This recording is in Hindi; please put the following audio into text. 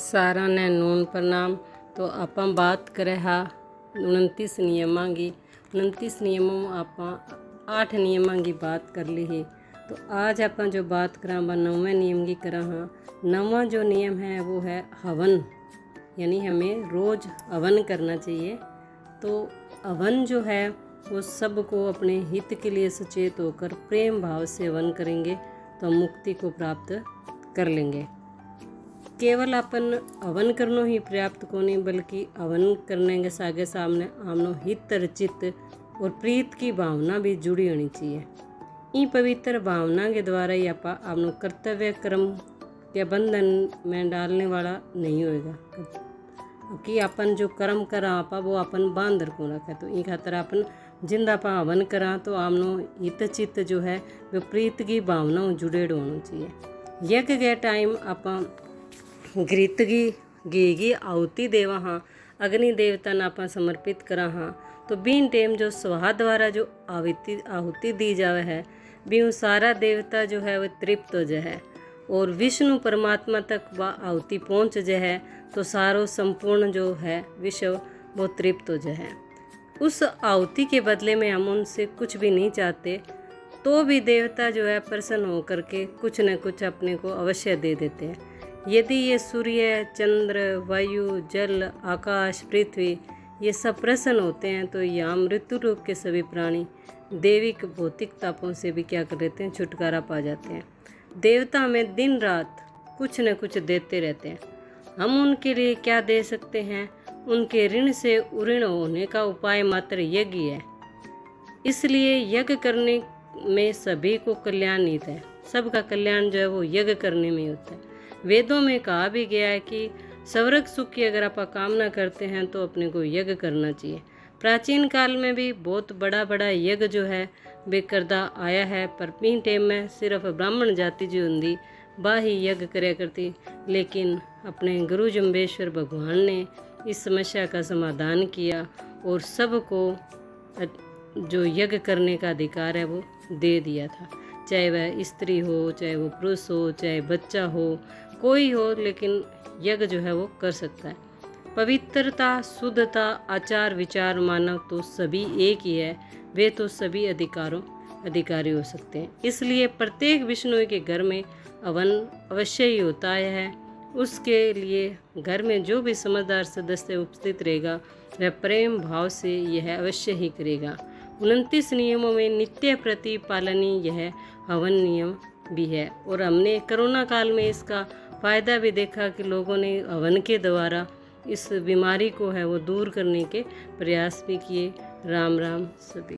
सारा ने नून प्रणाम। तो आप बात करें हाँ 29 नियमां की। 29 नियमों में आप 8 नियमां की बात कर ली है। तो आज आप जो बात करा वह 9वें नियम की करा हाँ। 9वां जो नियम है वो है हवन, यानी हमें रोज़ हवन करना चाहिए। तो हवन जो है वो सबको अपने हित के लिए सचेत होकर प्रेम भाव से हवन करेंगे तो मुक्ति को प्राप्त कर लेंगे। केवल अपन हवन करनो ही पर्याप्त को नहीं, बल्कि हवन करने के सागे सामने आमनो हित चित्त और प्रीत की भावना भी जुड़ी होनी चाहिए। इन पवित्र भावना के द्वारा ही आप आपनो कर्तव्य कर्म के बंधन में डालने वाला नहीं होएगा कि अपन जो कर्म करा आपा वो अपन बांध को रखे। तो इन खातर अपन जिंदा पा हवन करा तो आमनो हित चित्त जो है वो प्रीत की भावना जुड़ेड़ होना चाहिए। यज्ञ के टाइम आप घृत की आहुति देवा हाँ, अग्नि देवता ने आप समर्पित करा हाँ। तो बीन टेम जो स्वाहा द्वारा जो आहुति दी जावे है भी सारा देवता जो है वह तृप्त हो जाए है और विष्णु परमात्मा तक वह आहुति पहुँच जाए है। तो सारो संपूर्ण जो है विश्व वो तृप्त हो जाए है। उस आहुति के बदले में हम उनसे कुछ भी नहीं चाहते, तो भी देवता जो है प्रसन्न होकर के कुछ न कुछ अपने को अवश्य दे देते हैं। यदि ये सूर्य, चंद्र, वायु, जल, आकाश, पृथ्वी ये सब प्रसन्न होते हैं तो यहाँ मृत्यु रूप के सभी प्राणी दैविक भौतिक तापों से भी क्या कर लेते हैं, छुटकारा पा जाते हैं। देवता हमें दिन रात कुछ न कुछ देते रहते हैं। हम उनके लिए क्या दे सकते हैं? उनके ऋण से उऋण होने का उपाय मात्र यज्ञ है। इसलिए यज्ञ करने में सभी को कल्याण निहित है। सबका कल्याण जो है वो यज्ञ करने में होता है। वेदों में कहा भी गया है कि स्वर्ग सुख की अगर आप कामना करते हैं तो अपने को यज्ञ करना चाहिए। प्राचीन काल में भी बहुत बड़ा बड़ा यज्ञ जो है वे करदा आया है, पर पीन टाइम में सिर्फ ब्राह्मण जाति जो होंगी वह ही यज्ञ करे करती। लेकिन अपने गुरु जम्बेश्वर भगवान ने इस समस्या का समाधान किया और सबको जो यज्ञ करने का अधिकार है वो दे दिया था। चाहे वह स्त्री हो, चाहे वो पुरुष हो, चाहे बच्चा हो, कोई हो, लेकिन यज्ञ जो है वो कर सकता है। पवित्रता, शुद्धता, आचार विचार मानव तो सभी एक ही है, वे तो सभी अधिकारी हो सकते हैं। इसलिए प्रत्येक विष्णु के घर में हवन अवश्य ही होता है। उसके लिए घर में जो भी समझदार सदस्य उपस्थित रहेगा वह प्रेम भाव से यह अवश्य ही करेगा। 29 नियमों में नित्य प्रति पालनीय यह हवन नियम भी है और हमने कोरोना काल में इसका फ़ायदा भी देखा कि लोगों ने हवन के द्वारा इस बीमारी को है वो दूर करने के प्रयास भी किए। राम राम सभी।